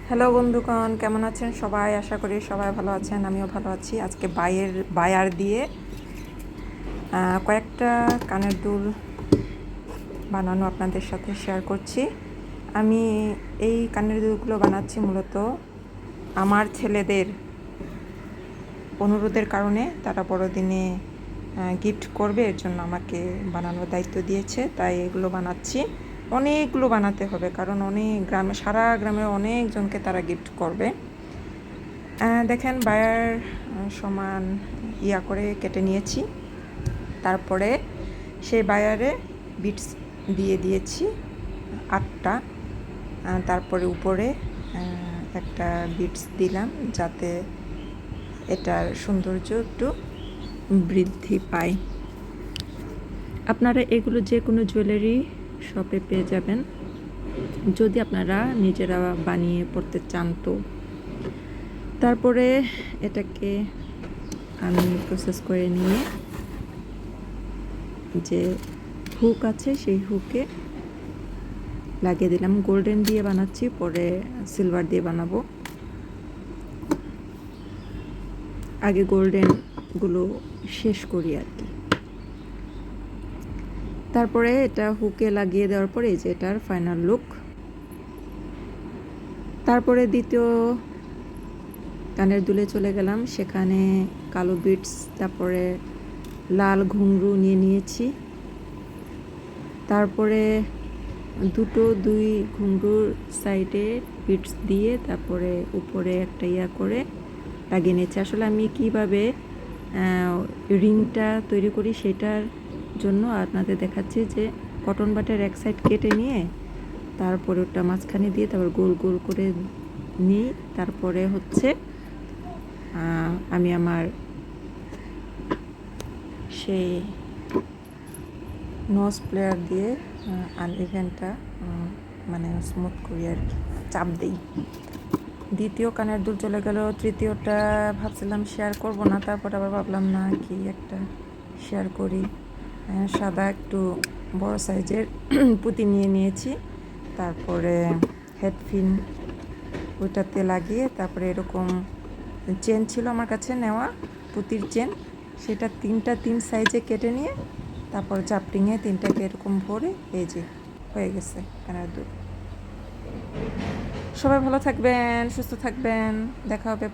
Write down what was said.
Hello বন্ধুগণ, কেমন আছেন সবাই? আশা করি সবাই ভালো আছেন, আমিও ভালো আছি। আজকে বায়ার দিয়ে কয়েকটা কানের দুল বানানো আপনাদের সাথে শেয়ার করছি। আমি এই কানের দুলগুলো বানাচ্ছি মূলত আমার ছেলেদের অনুরোধের কারণে। তারা বড়দিনে গিফট করবে, এর জন্য আমাকে বানানোর দায়িত্ব দিয়েছে, তাই এগুলো বানাচ্ছি। অনেকগুলো বানাতে হবে, কারণ সারা গ্রামে অনেকজনকে তারা গিফট করবে। দেখেন, বায়ার সমান করে কেটে নিয়েছি। তারপরে সেই বায়ারে বিটস দিয়ে দিয়েছি 8টা। তারপরে উপরে একটা বিটস দিলাম, যাতে এটার সৌন্দর্য একটু বৃদ্ধি পায়। আপনারা এগুলো যে কোনো জুয়েলারি শপে পেয়ে যাবেন, যদি আপনারা নিজেরা বানিয়ে পড়তে চান। তো তারপরে এটাকে আমি প্রসেস করে নিয়ে যে হুক আছে সেই হুকে লাগিয়ে দিলাম। গোল্ডেন দিয়ে বানাচ্ছি, পরে সিলভার দিয়ে বানাবো। আগে গোল্ডেনগুলো শেষ করি আর কি। তারপরে এটা হুকে লাগিয়ে দেওয়ার পরে এই যে এটার ফাইনাল লুক। তারপরে দ্বিতীয় কানের দুলে চলে গেলাম, সেখানে কালো বিটস, তারপরে লাল ঘুঙরু নিয়ে নিয়েছি। তারপরে দুই ঘুঙরুর সাইডে বিটস দিয়ে তারপরে উপরে একটা করে লাগিয়ে নিয়েছি। আসলে আমি কিভাবে রিংটা তৈরি করি সেটার জন্য আপনাদের দেখাচ্ছি যে কটন বাটের এক সাইড কেটে নিয়ে তারপরে ওটা মাঝখানে দিয়ে তারপর গোল গোল করে নিই। তারপরে হচ্ছে আমি আমার সেই নোজ প্লেয়ার দিয়ে আনইভেনটা মানে স্মুথ করি আর কি, চাপ দিই। দ্বিতীয় কানের দুল চলে গেল। তৃতীয়টা ভাবছিলাম শেয়ার করব না, তারপর আবার ভাবলাম না, কি একটা শেয়ার করি। সাদা একটু বড় সাইজের পুঁতি নিয়ে নিয়েছি। তারপরে হেডফিন ওইটাতে লাগিয়ে তারপরে এরকম চেন ছিল আমার কাছে নেওয়া, পুঁতির চেন, সেটা তিন সাইজে কেটে নিয়ে তারপর চাপটিংয়ে তিনটাকে এরকম ভরে এই যে হয়ে গেছে কানের দুল। সবাই ভালো থাকবেন, সুস্থ থাকবেন, দেখা হবে।